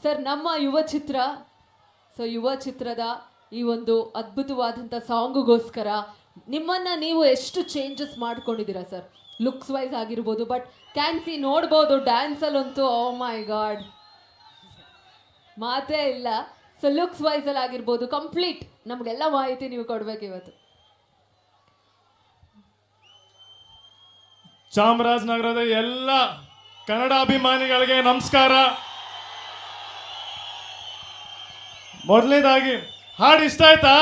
Sir ನಮ್ಮ ಯುವ ಚಿತ್ರ ಯುವ ಚಿತ್ರದ ಈ ಒಂದು ಅದ್ಭುತವಾದಂಥ ಸಾಂಗುಗೋಸ್ಕರ ನಿಮ್ಮನ್ನ ನೀವು ಎಷ್ಟು ಚೇಂಜಸ್ ಮಾಡ್ಕೊಂಡಿದ್ದೀರಾ ಸರ್? ಲುಕ್ಸ್ ವೈಸ್ ಆಗಿರ್ಬೋದು, ಬಟ್ ಕ್ಯಾನ್ ಸಿ ನೋಡ್ಬೋದು ಡ್ಯಾನ್ಸಲ್ಲಂತೂ ಓ ಮೈ ಗಾಡ್ ಮಾತೇ ಇಲ್ಲ. ಸೊ ಲುಕ್ಸ್ ವೈಸಲ್ಲಿ ಆಗಿರ್ಬೋದು, ಕಂಪ್ಲೀಟ್ ನಮಗೆಲ್ಲ ಮಾಹಿತಿ ನೀವು ಕೊಡ್ಬೇಕು ಇವತ್ತು. ಚಾಮರಾಜನಗರದ ಎಲ್ಲ ಕನ್ನಡ ಅಭಿಮಾನಿಗಳಿಗೆ ನಮಸ್ಕಾರ. ಮೊದಲನೇದಾಗಿ ಹಾಡು ಇಷ್ಟ ಆಯ್ತಾ?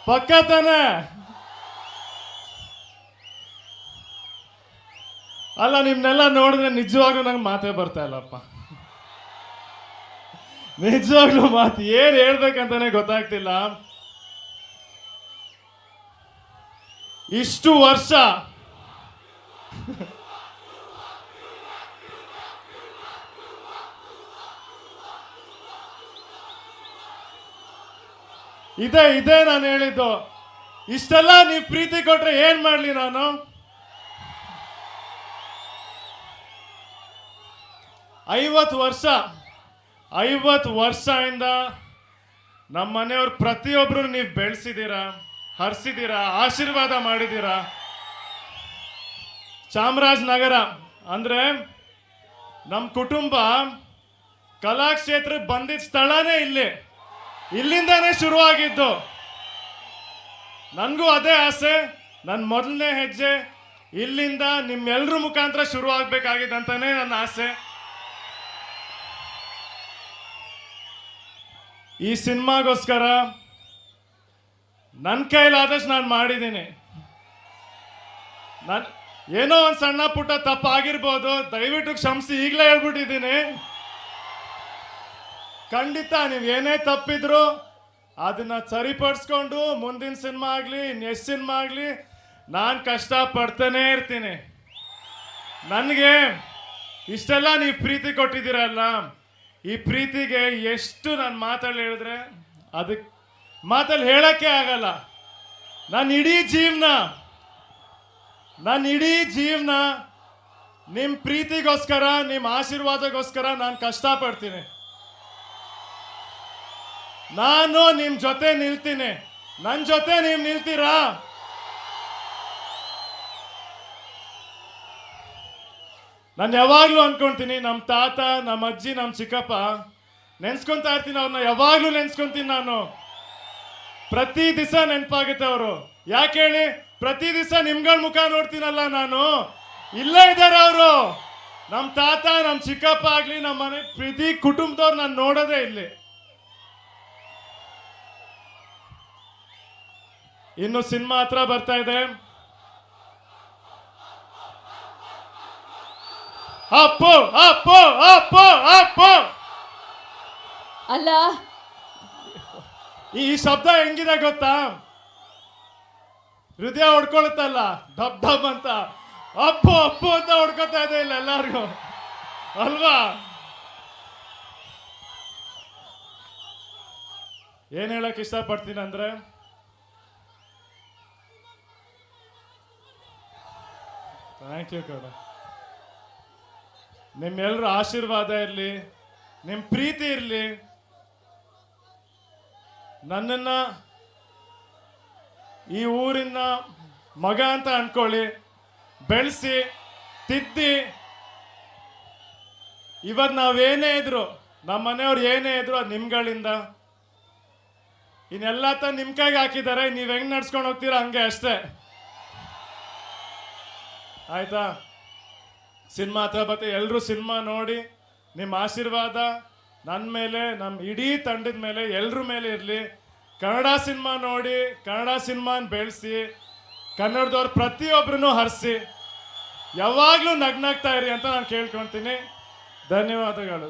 ಪಕ್ಕ ತಾನೆ? ಅಲ್ಲ, ನಿಮ್ನೆಲ್ಲ ನೋಡಿದ್ರೆ ನಿಜವಾಗ್ಲೂ ನಂಗೆ ಮಾತೇ ಬರ್ತಾ ಇಲ್ಲಪ್ಪ. ನಿಜವಾಗ್ಲೂ ಮಾತು ಏನ್ ಹೇಳ್ಬೇಕಂತಾನೆ ಗೊತ್ತಾಗ್ತಿಲ್ಲ. ಇಷ್ಟು ವರ್ಷ ಇದೇ ನಾನು ಹೇಳಿದ್ದು. ಇಷ್ಟೆಲ್ಲ ನೀವು ಪ್ರೀತಿ ಕೊಟ್ರೆ ಏನ್ ಮಾಡ್ಲಿ ನಾನು? ಐವತ್ತು ವರ್ಷದಿಂದ ನಮ್ಮ ಮನೆಯವ್ರು ಪ್ರತಿಯೊಬ್ರು ನೀವು ಬೆಳೆಸಿದ್ದೀರಾ, ಹರಿಸಿದ್ದೀರಾ, ಆಶೀರ್ವಾದ ಮಾಡಿದ್ದೀರಾ. ಚಾಮರಾಜನಗರ ಅಂದ್ರೆ ನಮ್ಮ ಕುಟುಂಬ ಕಲಾಕ್ಷೇತ್ರಕ್ಕೆ ಬಂದಿದ್ದ ಸ್ಥಳನೇ ಇಲ್ಲಿಂದಾನೇ ಶುರುವಾಗಿದ್ದು. ನನಗೂ ಅದೇ ಆಸೆ. ನನ್ನ ಮೊದಲನೇ ಹೆಜ್ಜೆ ಇಲ್ಲಿಂದ ನಿಮ್ಮೆಲ್ಲರ ಮುಖಾಂತರ ಶುರು ಆಗ್ಬೇಕಾಗಿದ್ದಂತಾನೆ ನನ್ನ ಆಸೆ. ಈ ಸಿನಿಮಾಗೋಸ್ಕರ ನನ್ನ ಕೈಲಾದಷ್ಟು ನಾನು ಮಾಡಿದ್ದೀನಿ. ಏನೋ ಒಂದು ಸಣ್ಣ ಪುಟ್ಟ ತಪ್ಪಾಗಿರ್ಬೋದು, ದಯವಿಟ್ಟು ಕ್ಷಮಿಸಿ ಈಗಲೇ ಹೇಳ್ಬಿಟ್ಟಿದ್ದೀನಿ. ಖಂಡಿತ ನೀವು ಏನೇ ತಪ್ಪಿದ್ರು ಅದನ್ನ ಸರಿಪಡಿಸ್ಕೊಂಡು ಮುಂದಿನ ಸಿನಿಮಾ ಆಗಲಿ ನೆಕ್ಸ್ಟ್ ಸಿನಿಮಾ ಆಗಲಿ ನಾನು ಕಷ್ಟ ಪಡ್ತಾನೆ ಇರ್ತೀನಿ. ನನಗೆ ಇಷ್ಟೆಲ್ಲ ನೀವು ಪ್ರೀತಿ ಕೊಟ್ಟಿದ್ದೀರಲ್ಲ, ಈ ಪ್ರೀತಿಗೆ ಎಷ್ಟು ನಾನು ಮಾತಲ್ಲಿ ಹೇಳಿದ್ರೆ ಅದಕ್ಕೆ ಮಾತಲ್ಲಿ ಹೇಳಕ್ಕೆ ಆಗಲ್ಲ. ನನ್ನ ಇಡೀ ಜೀವನ ನಿಮ್ಮ ಪ್ರೀತಿಗೋಸ್ಕರ, ನಿಮ್ಮ ಆಶೀರ್ವಾದಗೋಸ್ಕರ ನಾನು ಕಷ್ಟಪಡ್ತೀನಿ. ನಾನು ನಿಮ್ಮ ಜೊತೆ ನಿಲ್ತೀನಿ. ನನ್ನ ಜೊತೆ ನೀವು ನಿಲ್ತೀರಾ? ನಾನು ಯಾವಾಗ್ಲೂ ಅನ್ಕೊಂತೀನಿ, ನಮ್ಮ ತಾತ, ನಮ್ಮ ಅಜ್ಜಿ, ನಮ್ಮ ಚಿಕ್ಕಪ್ಪ ನೆನ್ಸ್ಕೊಂತಾ ಇರ್ತೀನಿ. ಅವ್ರನ್ನ ಯಾವಾಗ್ಲೂ ನೆನ್ಸ್ಕೊಂತೀನಿ ನಾನು. ಪ್ರತಿ ದಿವಸ ನೆನಪಾಗುತ್ತೆ ಅವರು. ಯಾಕೆ ಹೇಳಿ? ಪ್ರತಿ ದಿವಸ ನಿಮ್ಗಳ ಮುಖ ನೋಡ್ತೀನಲ್ಲ ನಾನು. ಇಲ್ಲೇ ಇದ್ದಾರೆ ಅವರು. ನಮ್ಮ ತಾತ, ನಮ್ಮ ಚಿಕ್ಕಪ್ಪ ಆಗ್ಲಿ, ನಮ್ಮ ಮನೆ ಪ್ರತಿ ಕುಟುಂಬದವ್ರು ನಾನು ನೋಡೋದೇ ಇಲ್ಲಿ. ಇನ್ನು ಸಿನಿಮಾ ಹತ್ರ ಬರ್ತಾ ಇದೆ. ಅಪ್ಪು ಅಪ್ಪು ಅಪ್ಪು ಅಪ್ಪು ಅಲ್ಲ, ಈ ಶಬ್ದ ಹೆಂಗಿದೆ ಗೊತ್ತಾ? ಹೃದಯ ಹೊಡ್ಕೊಳುತ್ತಲ್ಲ, ಡಬ್ ಡಬ್ ಅಂತ. ಅಪ್ಪು ಅಪ್ಪು ಅಂತ ಹೊಡ್ಕೊತಾ ಇದೆ ಇಲ್ಲ ಎಲ್ಲಾರ್ಗು, ಅಲ್ವಾ? ಏನ್ ಹೇಳಕ್ ಇಷ್ಟಪಡ್ತೀನಿ ಅಂದ್ರೆ, ಥ್ಯಾಂಕ್ ಯು ಕಣ. ನಿಮ್ಮೆಲ್ಲರ ಆಶೀರ್ವಾದ ಇರಲಿ, ನಿಮ್ಮ ಪ್ರೀತಿ ಇರಲಿ. ನನ್ನನ್ನ ಈ ಊರಿನ ಮಗ ಅಂತ ಅನ್ಕೊಳ್ಳಿ, ಬೆಳೆಸಿ ತಿದ್ದಿ ಇವತ್ತು ನಾವೇನೇ ಇದ್ರು, ನಮ್ಮ ಮನೆಯವ್ರು ಏನೇ ಇದ್ರು ಅದು ನಿಮ್ಗಳಿಂದ. ಇನ್ನೆಲ್ಲ ನಿಮ್ಮ ಕೈಗೆ ಹಾಕಿದ್ದಾರೆ. ನೀವು ಹೆಂಗ್ ನಡ್ಸ್ಕೊಂಡು ಹೋಗ್ತೀರಾ ಹಂಗೆ ಅಷ್ಟೇ, ಆಯ್ತಾ? ಸಿನಿಮಾ ಹತ್ರ ಬತ್ತೆ, ಎಲ್ಲರೂ ಸಿನಿಮಾ ನೋಡಿ ನಿಮ್ಮ ಆಶೀರ್ವಾದ ನನ್ನ ಮೇಲೆ, ನಮ್ಮ ಇಡೀ ತಂಡದ ಮೇಲೆ, ಎಲ್ಲರ ಮೇಲೆ ಇರಲಿ. ಕನ್ನಡ ಸಿನಿಮಾ ನೋಡಿ, ಕನ್ನಡ ಸಿನಿಮಾನ ಬೆಳೆಸಿ, ಕನ್ನಡದವ್ರು ಪ್ರತಿಯೊಬ್ಬರನ್ನು ಹರಿಸಿ, ಯಾವಾಗಲೂ ನಗ್ನಾಗ್ತಾ ಇರಿ ಅಂತ ನಾನು ಕೇಳ್ಕೊತೀನಿ. ಧನ್ಯವಾದಗಳು.